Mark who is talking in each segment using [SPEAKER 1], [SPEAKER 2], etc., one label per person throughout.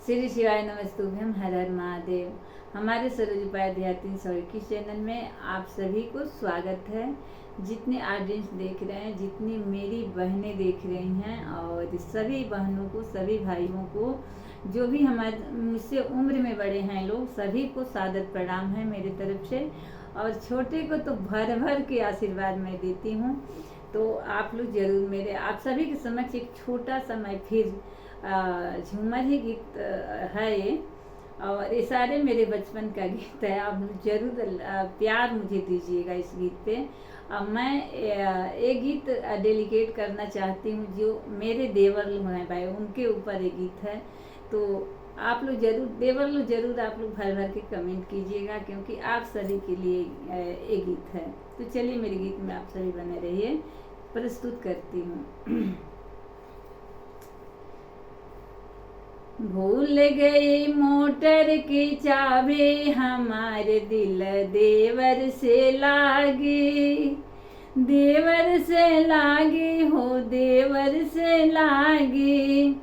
[SPEAKER 1] श्री शिवाय नमस्तुभ्यम, हर हर महादेव। हमारे सरोज उपाय आध्यात्मिक 321 चैनल में आप सभी को स्वागत है। जितने ऑडियंस देख रहे हैं, जितनी मेरी बहनें देख रही हैं, और सभी बहनों को, सभी भाइयों को, जो भी हमारे मुझसे उम्र में बड़े हैं लोग, सभी को सादर प्रणाम है मेरी तरफ से। और छोटे को तो भर भर के आशीर्वाद मैं देती हूँ। तो आप लोग जरूर मेरे, आप सभी के समक्ष एक छोटा सा मैं फिर झूमर ही गीत है ये, और ये सारे मेरे बचपन का गीत है। आप जरूर प्यार मुझे दीजिएगा इस गीत पे। मैं एक गीत डेलिकेट करना चाहती हूँ जो मेरे देवर लोग हैं भाई, उनके ऊपर ये गीत है। तो आप लोग जरूर, देवर लोग जरूर आप लोग भर भर के कमेंट कीजिएगा, क्योंकि आप सभी के लिए ये गीत है। तो चलिए मेरे गीत में आप सभी बने रहिए, प्रस्तुत करती हूँ। भूल गई मोटर की चाबी, हमारे दिल देवर से लागी, देवर से लागी हो, देवर से लागी,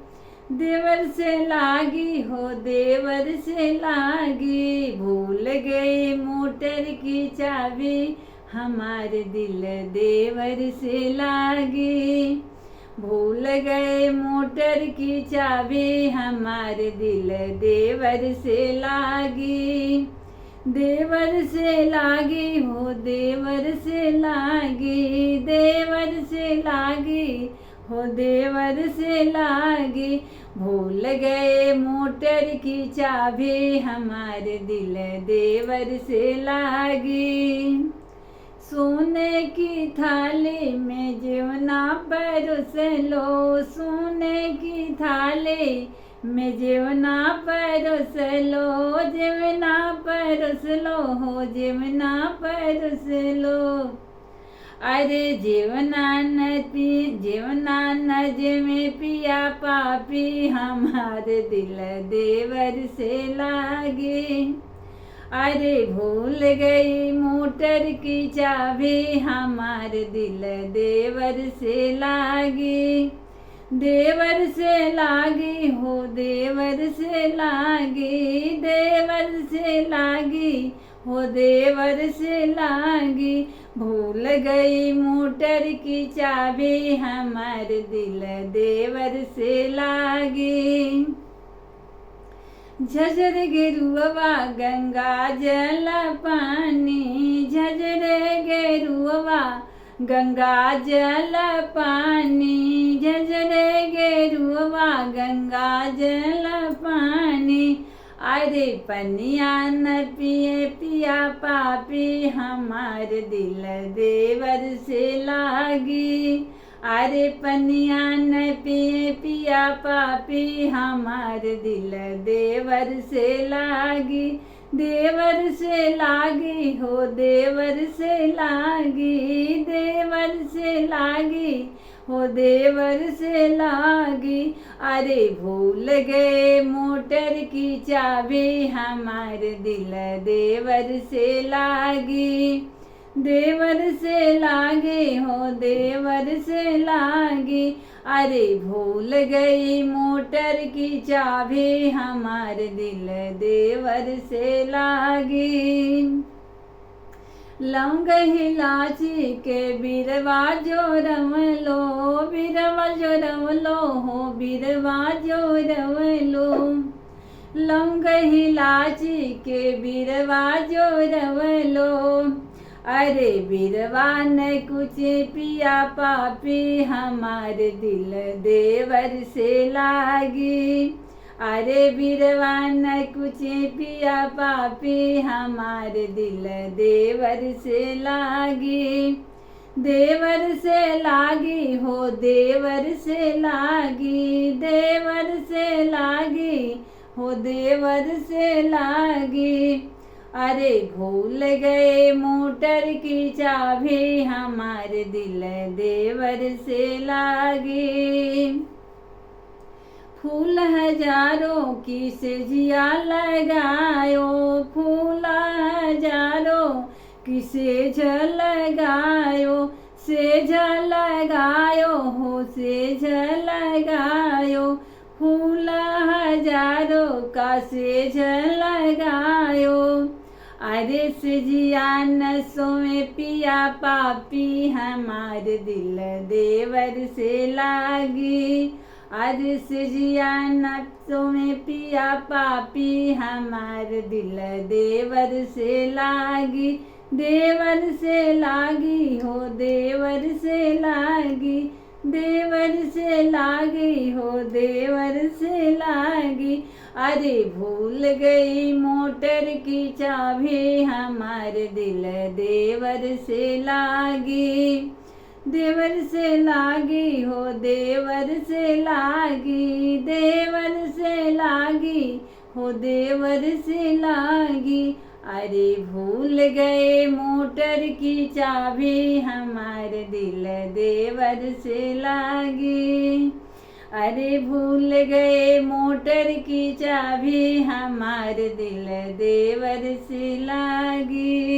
[SPEAKER 1] देवर से लागी हो, देवर से लागी। भूल गई मोटर की चाबी, हमारे दिल देवर से लागी, भूल गए मोटर की चाबी, हमारे दिल देवर से लागी, देवर से लागी हो, देवर से लागी, देवर से लागी हो, देवर से लागी। भूल गए मोटर की चाबी, हमारे दिल देवर से लागी। सोने की थाली में जेवना परोस लो, सोने की थाली में जेवना परोस लो, जेवना परोस लो हो, जेवना परोस लो। अरे जेवना न जेमे पिया पापी, हमारे दिल देवर से लागे। अरे भूल गई मोटर की चाबी, हमारे दिल देवर से लागी, देवर से लागी हो, देवर से लागी, देवर से लागी हो, देवर से लागी। भूल गई मोटर की चाबी, हमारे दिल देवर से लागी। झझर गेरुआ गंगा जल पानी, झझर गेरुआ गंगा जल पानी, झझर गेरुआ गंगा जल पानी। अरे पनिया न पिए पिया पापी, हमारे दिल देवर से लागी। अरे पनिया न पिए पिया पापी, हमारे दिल देवर से लागी, देवर से लागी हो, देवर से लागी, देवर से लागी हो, देवर से लागी। अरे भूल गए मोटर की चाबी, हमारे दिल देवर से लागी, देवर से लागे हो, देवर से लागी। अरे भूल गई मोटर की चाबी, हमारे दिल देवर से लागी। लौंग इलायची के बिरवा जो रवलो, बिरवा जो रवलो हो, बिरवा जो रवलो। लौंग इलायची के बिरवा जो रवलो। अरे बिरवा न कुछ पिया पापी, हमारे दिल देवर से लागी। अरे बिरवा न कुछ पिया पापी, हमारे दिल देवर से लागी, देवर से लागी हो, देवर से लागी, देवर से लागी हो, देवर से लागी। अरे भूल गए मोटर की चाबी, हमारे दिल देवर से लागी। फूल हजारों की सेजिया लगायो, फूल हजारों की सेज लगायो, सेज लगायो हो, सेज लगायो। फूल हजारों का सेज लगायो। अरे सजिया नसों में पिया पापी हमार दिल देवर से लागी। अरे सजिया नसों में पिया पापी हमार दिल देवर से लागी। देवर से लागी हो देवर से लागी, देवर से लागी हो देवर से लागी। अरे भूल गई मोटर की चाबी हमारे दिल देवर से लागी। देवर से लागी हो देवर से लागी, देवर से लागी हो देवर से लागी। अरे भूल गए मोटर की चाबी हमारे दिल देवर से लागी। अरे भूल गए मोटर की चाबी हमारे दिल देवर से लागी।